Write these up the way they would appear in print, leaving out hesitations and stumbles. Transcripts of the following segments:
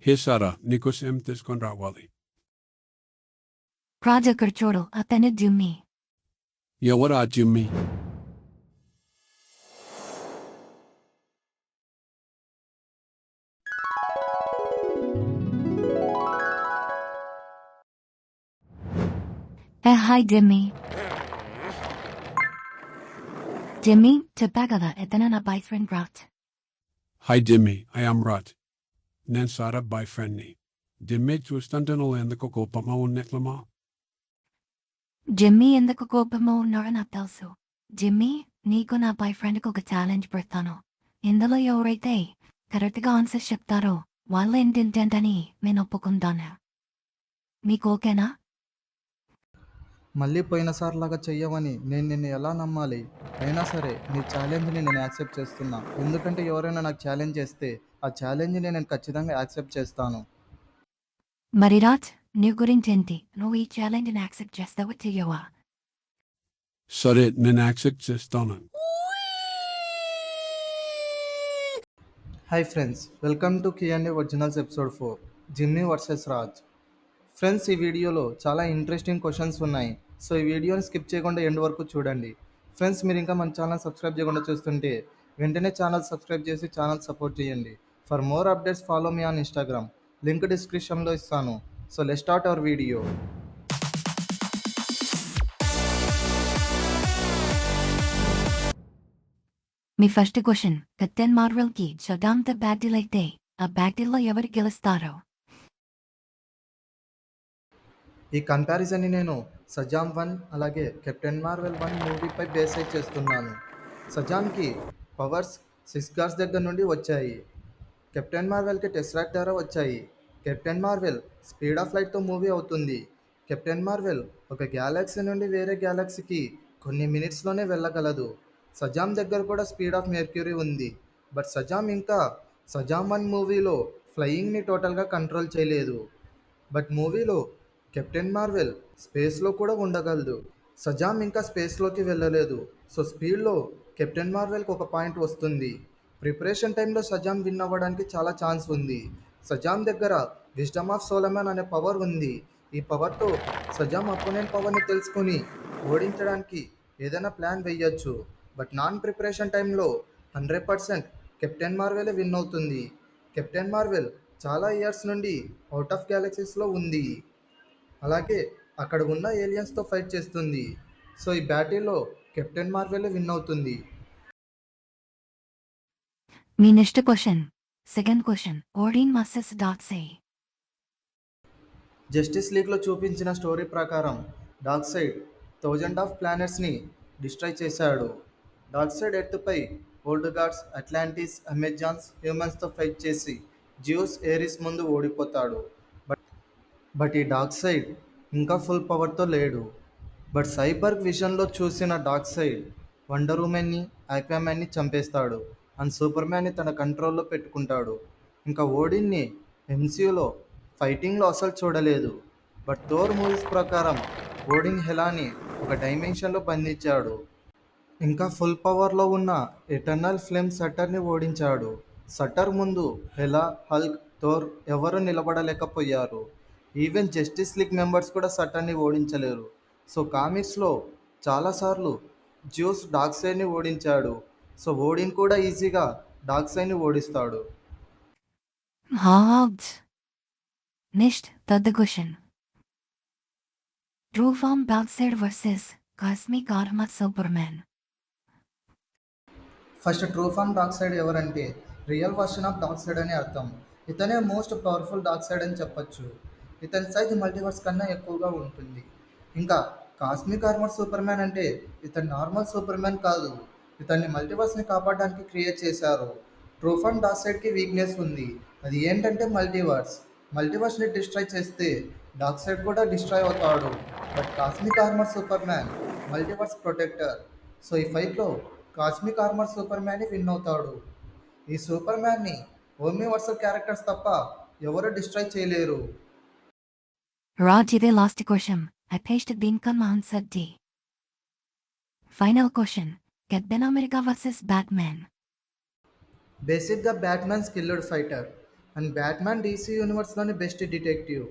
హే సారా, నీకోసం తీసుకొని రావాలి. ప్రాజెక్ట్ చూడు అతను జిమ్మి. ఎవరా జిమ్మి? హాయ్ జిమ్మి. జిమ్మి చెప్పా కదా ఇతను నా బాయ్ ఫ్రెండ్ రాట్. Hi Jimmy, I am Raj. నేను సారా బాయ్ ఫ్రెండ్ని. జిమ్మి చూస్తుంటే నువ్వు ఎందుకు కోపంగా ఉన్నట్లమా? జిమ్మి ఎందుకు కోపంగా ఉన్నాడో నాకు తెలుసు. జిమ్మి, నీకు నా బాయ్ ఫ్రెండ్కి ఒక ఛాలెంజ్ పెడతాను. ఇందులో ఎవరైతే కరెక్ట్గా ఆన్సర్ చెప్తారో వాళ్ళ ఏంటని నేను ఒప్పుకుంటాను. మీకు ఓకేనా? మళ్ళీ పోయినసారి లాగా చెయ్యమని నేను నిన్ను ఎలా నమ్మాలి? అయినా సరే నీ ఛాలెంజ్ని నేను యాక్సెప్ట్ చేస్తున్నా. ఎందుకంటే ఎవరైనా నాకు ఛాలెంజ్ చేస్తే ఆ ఛాలెంజ్ని నేను ఖచ్చితంగా యాక్సెప్ట్ చేస్తాను. మరి రాజ్, నీ గురించి ఏంటి? నువ్వు ఈ ఛాలెంజ్ని యాక్సెప్ట్ చేస్తావా చెయ్యవా? సరే, నేను యాక్సెప్ట్ చేస్తాను. Hi friends, welcome to Q&A originals episode 4, Jimmy versus Raj. Friends, ఈ వీడియోలో చాలా ఇంట్రెస్టింగ్ క్వశ్చన్స్ ఉన్నాయి. సో ఈ వీడియోని స్కిప్ చేయకుండా ఎండ్ వరకు చూడండి. ఫ్రెండ్స్, మీరు ఇంకా మన ఛానల్ సబ్స్క్రైబ్ చేయకుండా చూస్తుంటే వెంటనే ఛానల్ సబ్స్క్రైబ్ చేసి ఛానల్ సపోర్ట్ చేయండి. For more updates follow me on Instagram, link డిస్క్రిప్షన్లో ఇస్తాను. So let's start our video. మీ ఫస్ట్ క్వశ్చన్, కెప్టెన్ మార్వెల్కి షడామ్తో బ్యాటిల్ అయితే ఆ బ్యాటిల్లో ఎవరు గెలుస్తారో? ఈ కంపారిజన్ని నేను సజామ్ 1 అలాగే కెప్టెన్ మార్వెల్ 1 మూవీపై బేస్ అయి చేస్తున్నాను. సజామ్కి పవర్స్ 6 గార్స్ దగ్గర నుండి వచ్చాయి. కెప్టెన్ మార్వెల్కి టెస్రాక్ట్ ద్వారా వచ్చాయి. కెప్టెన్ మార్వెల్ స్పీడ్ ఆఫ్ లైట్తో మూవీ అవుతుంది. కెప్టెన్ మార్వెల్ ఒక గ్యాలక్సీ నుండి వేరే గ్యాలక్సీకి కొన్ని మినిట్స్లోనే వెళ్ళగలదు. సజామ్ దగ్గర కూడా స్పీడ్ ఆఫ్ మెర్క్యూరీ ఉంది. బట్ సజామ్ 1 మూవీలో ఫ్లయింగ్ని టోటల్గా కంట్రోల్ చేయలేదు. బట్ మూవీలో కెప్టెన్ మార్వెల్ స్పేస్లో కూడా ఉండగలదు. సజామ్ ఇంకా స్పేస్లోకి వెళ్ళలేదు. సో స్పీడ్లో కెప్టెన్ మార్వెల్కి ఒక పాయింట్ వస్తుంది. ప్రిపరేషన్ టైంలో సజామ్ విన్ అవ్వడానికి చాలా ఛాన్స్ ఉంది. సజామ్ దగ్గర విజ్డమ్ ఆఫ్ సోలమన్ అనే పవర్ ఉంది. ఈ పవర్తో సజామ్ అపోనెంట్ పవర్ని తెలుసుకొని ఓడించడానికి ఏదైనా ప్లాన్ వేయచ్చు. బట్ నాన్ ప్రిపరేషన్ టైంలో 100% కెప్టెన్ మార్వెలే విన్ అవుతుంది. కెప్టెన్ మార్వెల్ చాలా ఇయర్స్ నుండి అవుట్ ఆఫ్ గ్యాలక్సీస్లో ఉంది. అలాగే అక్కడ ఉన్న ఏలియన్స్తో ఫైట్ చేస్తుంది. సో ఈ బ్యాటిల్లో కెప్టెన్ మార్వెలే విన్ అవుతుంది. మీ next question, second question, Odin versus Darkseid. Justice లీగ్లో చూపించిన స్టోరీ ప్రకారం డార్క్సైడ్ 1000 ఆఫ్ ప్లానెట్స్ని డిస్ట్రాయ్ చేశాడు. డార్క్సైడ్ ఎర్త్పై ఓల్డ్ గాడ్స్, అట్లాంటిస్, అమెజాన్స్, హ్యూమన్స్తో ఫైట్ చేసి జ్యూస్, ఏరిస్ ముందు ఓడిపోతాడు. బట్ ఈ డార్క్సైడ్ ఇంకా ఫుల్ పవర్తో లేడు. బట్ సైబర్గ్ విజన్లో చూసిన డార్క్సైడ్ వండర్ ఉమెన్ని, ఆక్వామ్యాన్ని చంపేస్తాడు అండ్ సూపర్ మ్యాన్ని తన కంట్రోల్లో పెట్టుకుంటాడు. ఇంకా ఓడిన్ని ఎంసీయూలో ఫైటింగ్లో అసలు చూడలేదు. బట్ థోర్ మూవీస్ ప్రకారం ఓడిన్ హెలాని ఒక డైమెన్షన్లో బంధించాడు. ఇంకా ఫుల్ పవర్లో ఉన్న ఎటర్నల్ ఫ్లేమ్ సటర్ని ఓడించాడు. సటర్ ముందు హెలా, హల్క్, థోర్ ఎవరూ నిలబడలేకపోయారు. ఈవెన్ జస్టిస్ లీగ్ మెంబర్స్ కూడా సటర్ని ఓడించలేరు. సో కామిక్స్లో చాలాసార్లు జ్యూస్ డార్క్సైడ్ని ఓడించాడు. సో ఓడిన్ కూడా ఈజీగా డార్క్సైడ్ని ఓడిస్తాడు. Next third question, true form Darkseid versus cosmic armour Superman. First true form Darkseid ఎవరంటే రియల్ వర్షన్ ఆఫ్ డార్క్సైడ్ అని అర్థం. ఇతనే మోస్ట్ పవర్ఫుల్ డార్క్సైడ్ అని చెప్పొచ్చు. ఇతని సైజ్ మల్టీవర్స్ కన్నా ఎక్కువగా ఉంటుంది. ఇంకా కాస్మిక్ ఆర్మర్ సూపర్ మ్యాన్ అంటే ఇతను నార్మల్ సూపర్ మ్యాన్ కాదు. ఇతన్ని మల్టీవర్స్ని కాపాడడానికి క్రియేట్ చేశారు. ట్రూ ఫామ్ డార్క్సైడ్కి వీక్నెస్ ఉంది. అది ఏంటంటే మల్టీవర్స్ని డిస్ట్రాయ్ చేస్తే డార్క్సైడ్ కూడా డిస్ట్రాయ్ అవుతాడు. But cosmic armour Superman multiverse protector. So ఈ ఫైట్లో కాస్మిక్ ఆర్మర్ సూపర్ మ్యాన్ని విన్ అవుతాడు. ఈ సూపర్ మ్యాన్ని ఓమ్నివర్సల్ క్యారెక్టర్స్ తప్ప ఎవరు డిస్ట్రాయ్ చేయలేరు. రాజ్, ఇదే last question. I pasted the income answer D. Final question, Captain America versus Batman. బేసిక్గా Batman skilled fighter. And Batman DC యూనివర్స్లోని బెస్ట్ డిటెక్టివ్.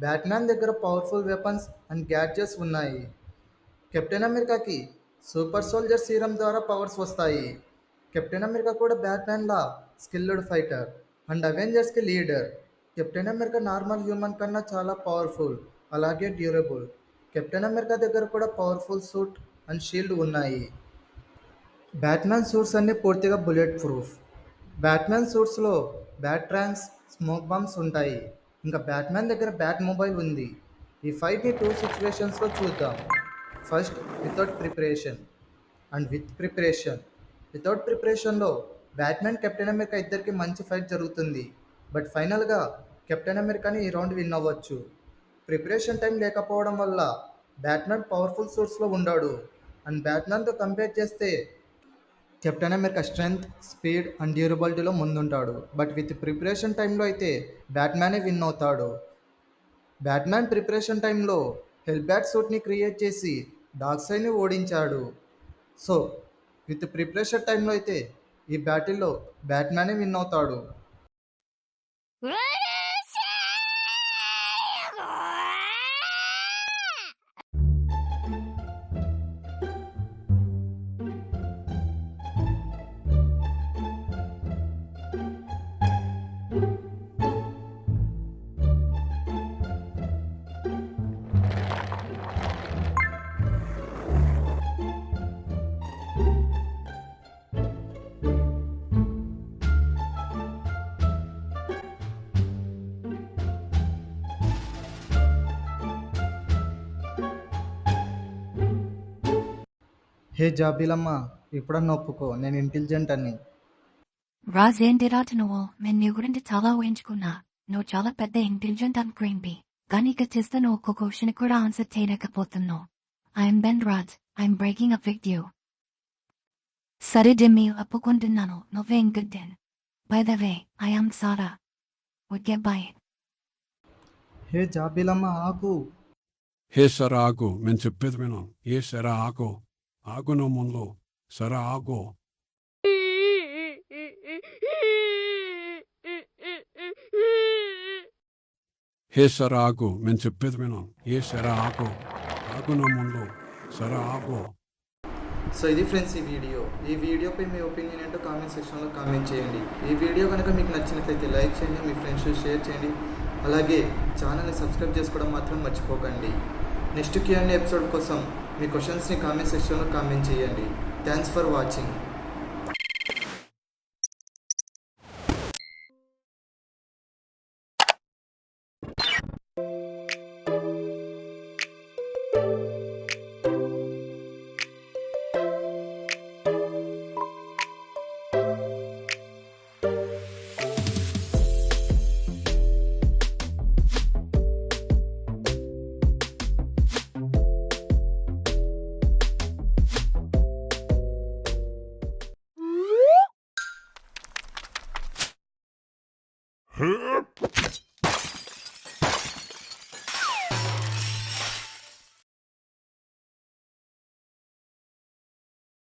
బ్యాట్మ్యాన్ దగ్గర పవర్ఫుల్ వెపన్స్ అండ్ గ్యాడ్జెట్స్ ఉన్నాయి. కెప్టెన్ అమెరికాకి super soldier serum ద్వారా powers వస్తాయి. Captain America కూడా బ్యాట్మ్యాన్లా skilled fighter and అవెంజర్స్కి leader. Captain America normal human కన్నా చాలా పవర్ఫుల్, అలాగే డ్యూరబుల్. కెప్టెన్ అమెరికా దగ్గర కూడా పవర్ఫుల్ సూట్ అండ్ షీల్డ్ ఉన్నాయి. బ్యాట్మ్యాన్ సూట్స్ అన్నీ పూర్తిగా బుల్లెట్ ప్రూఫ్. బ్యాట్మ్యాన్ సూట్స్లో బ్యాట్ ట్రాంక్స్, స్మోక్ బాంబ్స్ ఉంటాయి. ఇంకా బ్యాట్మ్యాన్ దగ్గర బ్యాట్ మొబైల్ ఉంది. ఈ ఫైట్ని టూ సిచ్యువేషన్స్లో చూద్దాం. First, without preparation and with preparation. Without ప్రిపరేషన్లో బ్యాట్మ్యాన్ కెప్టెన్ అమెరికా ఇద్దరికి మంచి ఫైట్ జరుగుతుంది. బట్ ఫైనల్గా కెప్టెన్ అమెరికాని ఈ రౌండ్ విన్ అవ్వచ్చు. ప్రిపరేషన్ టైం లేకపోవడం వల్ల బ్యాట్మ్యాన్ పవర్ఫుల్ సూట్స్లో ఉండాడు. అండ్ బ్యాట్మ్యాన్తో కంపేర్ చేస్తే Captain America strength, speed and డ్యూరబిలిటీలో ముందుంటాడు. బట్ విత్ ప్రిపరేషన్ టైంలో అయితే బ్యాట్మ్యానే విన్ అవుతాడు. బ్యాట్మ్యాన్ ప్రిపరేషన్ టైంలో హెల్బ్యాట్ సూట్ని క్రియేట్ చేసి డార్క్సైడ్ని ఓడించాడు. సో విత్ ప్రిపరేషన్ టైంలో అయితే ఈ బ్యాటిల్లో బ్యాట్మ్యానే విన్ అవుతాడు. హే జాబిలమ్మ, ఇప్పుడన్నా ఒప్పుకో, నేను ఇంటెలిజెంట్ అని. రాజ్ ఏంటి రాజ్ నువ్వు? నేను నీ గురించి చాలా ఊహించుకున్నా. నువ్వు చాలా పెద్ద ఇంటెలిజెంట్ అండ్ క్వీన్బీ. కానీ ఇక చేస్తే నువ్వు ఒక్క క్వశ్చన్ కూడా ఆన్సర్ చేయలేకపోతున్నావు. I'm Ben Raj. I'm breaking up with you. సరే జిమ్మీ, ఒప్పుకుంటున్నాను. నువ్వే ఇంగ్రీడియన్. By the way, I'm Sarah. Okay bye. Hey జాబిలమ్మ ఆకు. హే సర ఆగు, నేను చెప్పేది విను. ఏ సర ఆగు, ఆగు నువ్వు ముందు. సర ఆగు. హే సర ఆగు, నేను చెప్పేది విను. ఏ సర ఆగు, ఆగు నువ్వు ముందు. సర ఆగు. సో ఇది ఫ్రెండ్స్ ఈ వీడియోపై మీ ఒపీనియన్ ఏంటో కామెంట్ సెక్షన్లో కామెంట్ చేయండి. ఈ వీడియో కనుక మీకు నచ్చినట్లయితే లైక్ చేయండి, మీ ఫ్రెండ్స్ షేర్ చేయండి. అలాగే ఛానల్ని సబ్స్క్రైబ్ చేసుకోవడం మాత్రం మర్చిపోకండి. నెక్స్ట్ Q&A ఎపిసోడ్ కోసం మీ క్వశ్చన్స్ని కామెంట్ సెక్షన్లో కామెంట్ చేయండి. Thanks for watching.